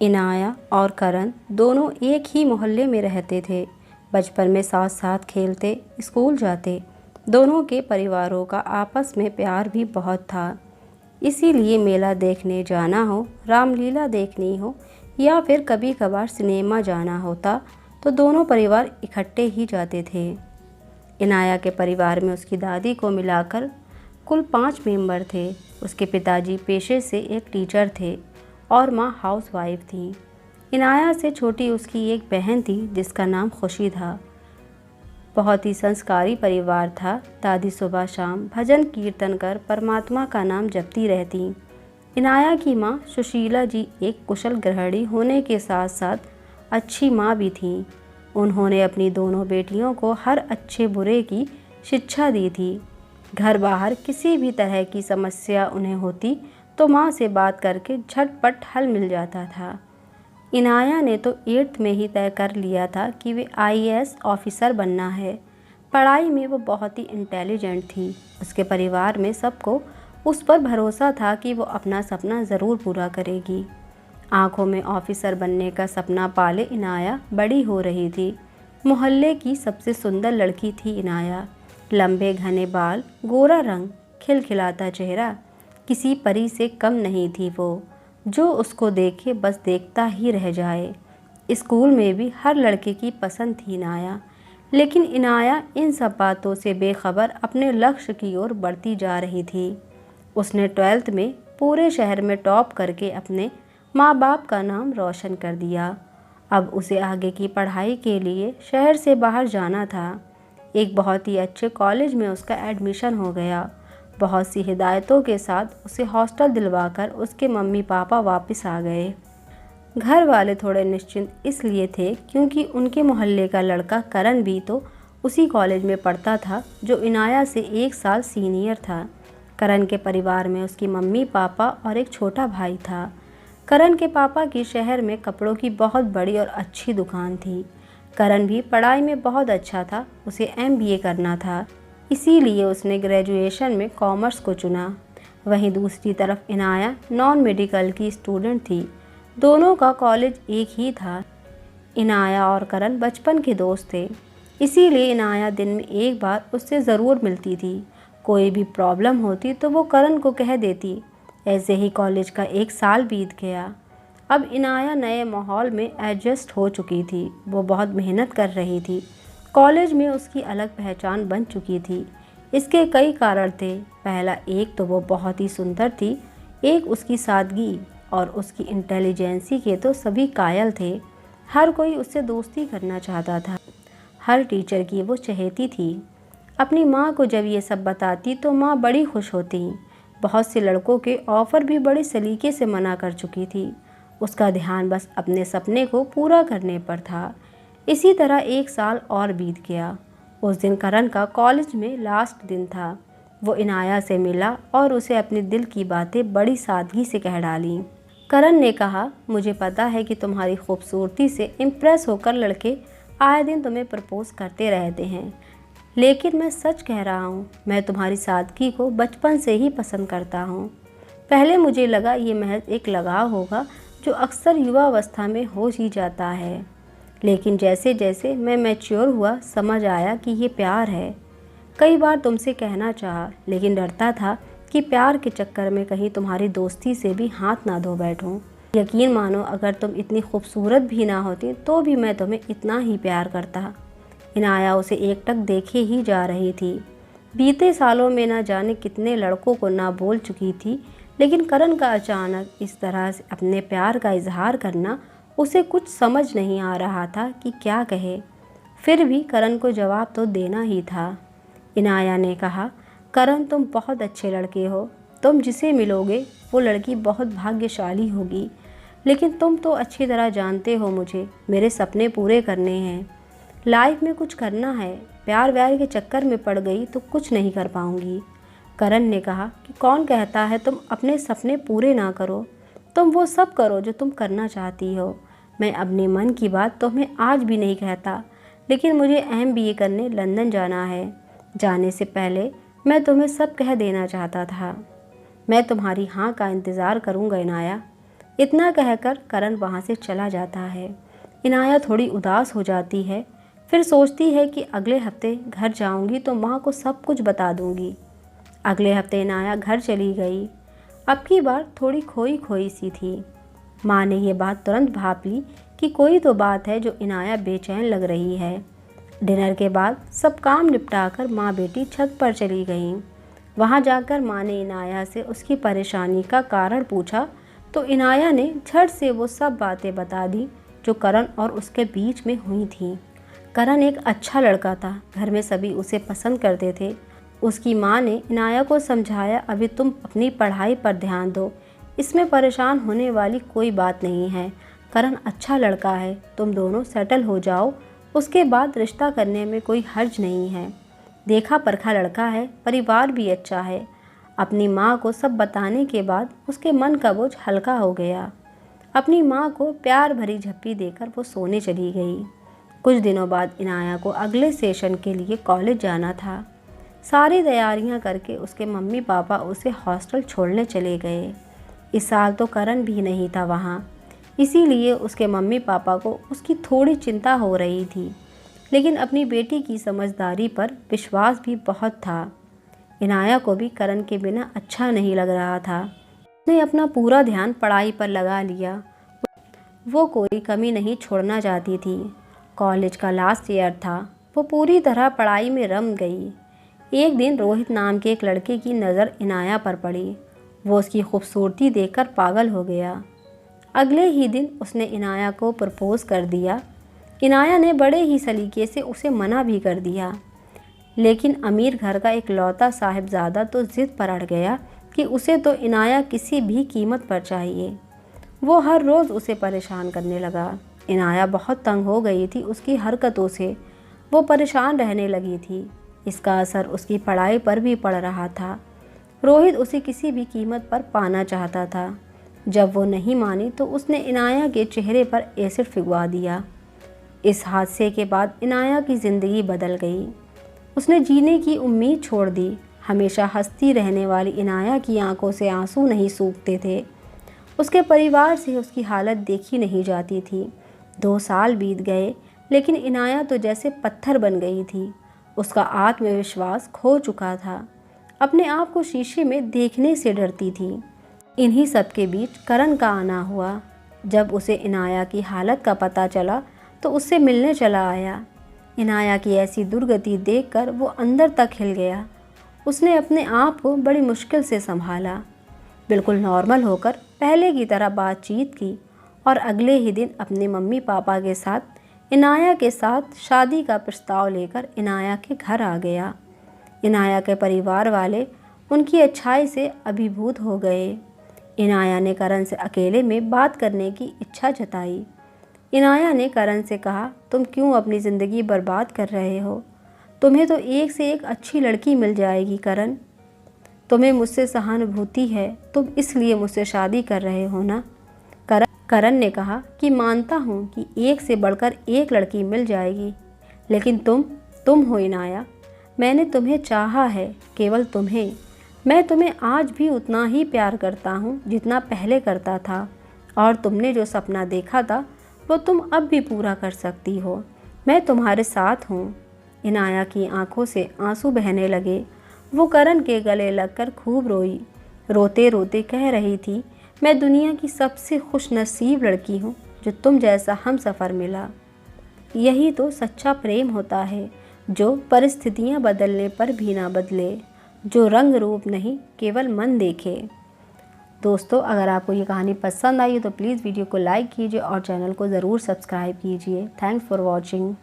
इनाया और करण दोनों एक ही मोहल्ले में रहते थे। बचपन में साथ साथ खेलते, स्कूल जाते। दोनों के परिवारों का आपस में प्यार भी बहुत था। इसीलिए मेला देखने जाना हो, रामलीला देखनी हो या फिर कभी कभार सिनेमा जाना होता तो दोनों परिवार इकट्ठे ही जाते थे। इनाया के परिवार में उसकी दादी को मिलाकर कुल 5 मेंबर थे। उसके पिताजी पेशे से एक टीचर थे और माँ हाउसवाइफ थी। इनाया से छोटी उसकी एक बहन थी जिसका नाम खुशी था। बहुत ही संस्कारी परिवार था। दादी सुबह शाम भजन कीर्तन कर परमात्मा का नाम जपती रहती। इनाया की माँ सुशीला जी एक कुशल गृहिणी होने के साथ साथ अच्छी माँ भी थीं। उन्होंने अपनी दोनों बेटियों को हर अच्छे बुरे की शिक्षा दी थी। घर बाहर किसी भी तरह की समस्या उन्हें होती तो माँ से बात करके झटपट हल मिल जाता था। इनाया ने तो 8th में ही तय कर लिया था कि वे IAS ऑफिसर बनना है। पढ़ाई में वो बहुत ही इंटेलिजेंट थी। उसके परिवार में सबको उस पर भरोसा था कि वो अपना सपना ज़रूर पूरा करेगी। आंखों में ऑफिसर बनने का सपना पाले इनाया बड़ी हो रही थी। मोहल्ले की सबसे सुंदर लड़की थी इनाया। लंबे घने बाल, गोरा रंग, खिलखिलाता चेहरा, किसी परी से कम नहीं थी वो। जो उसको देखे बस देखता ही रह जाए। स्कूल में भी हर लड़के की पसंद थी इनाया, लेकिन इनाया इन सब बातों से बेखबर अपने लक्ष्य की ओर बढ़ती जा रही थी। उसने 12th में पूरे शहर में टॉप करके अपने माँ बाप का नाम रोशन कर दिया। अब उसे आगे की पढ़ाई के लिए शहर से बाहर जाना था। एक बहुत ही अच्छे कॉलेज में उसका एडमिशन हो गया। बहुत सी हिदायतों के साथ उसे हॉस्टल दिलवाकर उसके मम्मी पापा वापस आ गए। घर वाले थोड़े निश्चिंत इसलिए थे क्योंकि उनके मोहल्ले का लड़का करण भी तो उसी कॉलेज में पढ़ता था जो इनाया से 1 साल सीनियर था। करण के परिवार में उसकी मम्मी पापा और एक छोटा भाई था। करण के पापा की शहर में कपड़ों की बहुत बड़ी और अच्छी दुकान थी। करण भी पढ़ाई में बहुत अच्छा था। उसे MBA करना था, इसीलिए उसने ग्रेजुएशन में कॉमर्स को चुना। वहीं दूसरी तरफ इनाया नॉन मेडिकल की स्टूडेंट थी। दोनों का कॉलेज एक ही था। इनाया और करण बचपन के दोस्त थे, इसीलिए इनाया दिन में एक बार उससे ज़रूर मिलती थी। कोई भी प्रॉब्लम होती तो वो करण को कह देती। ऐसे ही कॉलेज का 1 साल बीत गया। अब इनाया नए माहौल में एडजस्ट हो चुकी थी। वो बहुत मेहनत कर रही थी। कॉलेज में उसकी अलग पहचान बन चुकी थी। इसके कई कारण थे। पहला, एक तो वो बहुत ही सुंदर थी। एक उसकी सादगी और उसकी इंटेलिजेंसी के तो सभी कायल थे। हर कोई उससे दोस्ती करना चाहता था। हर टीचर की वो चहेती थी। अपनी माँ को जब ये सब बताती तो माँ बड़ी खुश होती। बहुत से लड़कों के ऑफ़र भी बड़े सलीके से मना कर चुकी थी। उसका ध्यान बस अपने सपने को पूरा करने पर था। इसी तरह 1 साल और बीत गया। उस दिन करण का कॉलेज में लास्ट दिन था। वो इनाया से मिला और उसे अपने दिल की बातें बड़ी सादगी से कह डाली। करण ने कहा, मुझे पता है कि तुम्हारी खूबसूरती से इम्प्रेस होकर लड़के आए दिन तुम्हें प्रपोज करते रहते हैं, लेकिन मैं सच कह रहा हूँ, मैं तुम्हारी सादगी को बचपन से ही पसंद करता हूँ। पहले मुझे लगा ये महज एक लगाव होगा जो अक्सर युवावस्था में हो ही जाता है, लेकिन जैसे जैसे मैं मैच्योर हुआ समझ आया कि ये प्यार है। कई बार तुमसे कहना चाहा, लेकिन डरता था कि प्यार के चक्कर में कहीं तुम्हारी दोस्ती से भी हाथ ना धो बैठूं। यकीन मानो, अगर तुम इतनी खूबसूरत भी ना होती तो भी मैं तुम्हें इतना ही प्यार करता। इनाया उसे एकटक देखे ही जा रही थी। बीते सालों में ना जाने कितने लड़कों को ना बोल चुकी थी, लेकिन करण का अचानक इस तरह से अपने प्यार का इजहार करना उसे कुछ समझ नहीं आ रहा था कि क्या कहे। फिर भी करण को जवाब तो देना ही था। इनाया ने कहा, करण तुम बहुत अच्छे लड़के हो। तुम जिसे मिलोगे वो लड़की बहुत भाग्यशाली होगी। लेकिन तुम तो अच्छी तरह जानते हो मुझे मेरे सपने पूरे करने हैं। लाइफ में कुछ करना है। प्यार व्यार के चक्कर में पड़ गई तो कुछ नहीं कर पाऊंगी। करण ने कहा कि कौन कहता है तुम अपने सपने पूरे ना करो। तुम वो सब करो जो तुम करना चाहती हो। मैं अपने मन की बात तुम्हें आज भी नहीं कहता, लेकिन मुझे MBA करने लंदन जाना है। जाने से पहले मैं तुम्हें सब कह देना चाहता था। मैं तुम्हारी हाँ का इंतज़ार करूँगा इनाया। इतना कहकर करण वहाँ से चला जाता है। इनाया थोड़ी उदास हो जाती है, फिर सोचती है कि अगले हफ्ते घर जाऊंगी तो माँ को सब कुछ बता दूंगी। अगले हफ्ते इनाया घर चली गई। अब की बार थोड़ी खोई खोई सी थी। माँ ने ये बात तुरंत भाप ली कि कोई तो बात है जो इनाया बेचैन लग रही है। डिनर के बाद सब काम निपटाकर माँ बेटी छत पर चली गईं। वहाँ जाकर माँ ने इनाया से उसकी परेशानी का कारण पूछा तो इनाया ने झट से वो सब बातें बता दी जो करण और उसके बीच में हुई थीं। करण एक अच्छा लड़का था, घर में सभी उसे पसंद करते थे। उसकी माँ ने इनाया को समझाया, अभी तुम अपनी पढ़ाई पर ध्यान दो, इसमें परेशान होने वाली कोई बात नहीं है। करण अच्छा लड़का है, तुम दोनों सेटल हो जाओ, उसके बाद रिश्ता करने में कोई हर्ज नहीं है। देखा परखा लड़का है, परिवार भी अच्छा है। अपनी माँ को सब बताने के बाद उसके मन का बोझ हल्का हो गया। अपनी माँ को प्यार भरी झप्पी देकर वो सोने चली गई। कुछ दिनों बाद इनाया को अगले सेशन के लिए कॉलेज जाना था। सारी तैयारियां करके उसके मम्मी पापा उसे हॉस्टल छोड़ने चले गए। इस साल तो करण भी नहीं था वहाँ, इसीलिए उसके मम्मी पापा को उसकी थोड़ी चिंता हो रही थी, लेकिन अपनी बेटी की समझदारी पर विश्वास भी बहुत था। इनाया को भी करण के बिना अच्छा नहीं लग रहा था। उसने अपना पूरा ध्यान पढ़ाई पर लगा लिया। वो कोई कमी नहीं छोड़ना चाहती थी। कॉलेज का लास्ट ईयर था, वो पूरी तरह पढ़ाई में रम गई। एक दिन रोहित नाम के एक लड़के की नज़र इनाया पर पड़ी। वो उसकी खूबसूरती देखकर पागल हो गया। अगले ही दिन उसने इनाया को प्रपोज कर दिया। इनाया ने बड़े ही सलीके से उसे मना भी कर दिया, लेकिन अमीर घर का एक लौता साहिबजादा तो ज़िद पर अड़ गया कि उसे तो इनाया किसी भी कीमत पर चाहिए। वो हर रोज़ उसे परेशान करने लगा। इनाया बहुत तंग हो गई थी उसकी हरकतों से। वो परेशान रहने लगी थी। इसका असर उसकी पढ़ाई पर भी पड़ रहा था। रोहित उसे किसी भी कीमत पर पाना चाहता था। जब वो नहीं मानी तो उसने इनाया के चेहरे पर एसिड फिगवा दिया। इस हादसे के बाद इनाया की ज़िंदगी बदल गई। उसने जीने की उम्मीद छोड़ दी। हमेशा हंसती रहने वाली इनाया की आंखों से आंसू नहीं सूखते थे। उसके परिवार से उसकी हालत देखी नहीं जाती थी। 2 साल बीत गए, लेकिन इनाया तो जैसे पत्थर बन गई थी। उसका आत्मविश्वास खो चुका था। अपने आप को शीशे में देखने से डरती थी। इन्हीं सब के बीच करण का आना हुआ। जब उसे इनाया की हालत का पता चला तो उससे मिलने चला आया। इनाया की ऐसी दुर्गति देखकर वो अंदर तक हिल गया। उसने अपने आप को बड़ी मुश्किल से संभाला, बिल्कुल नॉर्मल होकर पहले की तरह बातचीत की और अगले ही दिन अपने मम्मी पापा के साथ इनाया के साथ शादी का प्रस्ताव लेकर इनाया के घर आ गया। इनाया के परिवार वाले उनकी अच्छाई से अभिभूत हो गए। इनाया ने करण से अकेले में बात करने की इच्छा जताई। इनाया ने करण से कहा, तुम क्यों अपनी ज़िंदगी बर्बाद कर रहे हो? तुम्हें तो एक से एक अच्छी लड़की मिल जाएगी करण। तुम्हें मुझसे सहानुभूति है, तुम इसलिए मुझसे शादी कर रहे हो ना? करण ने कहा कि मानता हूँ कि एक से बढ़कर एक लड़की मिल जाएगी, लेकिन तुम हो इनाया। मैंने तुम्हें चाहा है, केवल तुम्हें। मैं तुम्हें आज भी उतना ही प्यार करता हूँ जितना पहले करता था, और तुमने जो सपना देखा था वो तुम अब भी पूरा कर सकती हो। मैं तुम्हारे साथ हूँ। इनाया की आंखों से आंसू बहने लगे। वो करण के गले लगकर खूब रोई। रोते रोते कह रही थी, मैं दुनिया की सबसे खुशनसीब लड़की हूँ जो तुम जैसा हमसफ़र मिला। यही तो सच्चा प्रेम होता है, जो परिस्थितियाँ बदलने पर भी ना बदले, जो रंग रूप नहीं केवल मन देखे। दोस्तों, अगर आपको ये कहानी पसंद आई तो प्लीज़ वीडियो को लाइक कीजिए और चैनल को ज़रूर सब्सक्राइब कीजिए। Thanks for watching.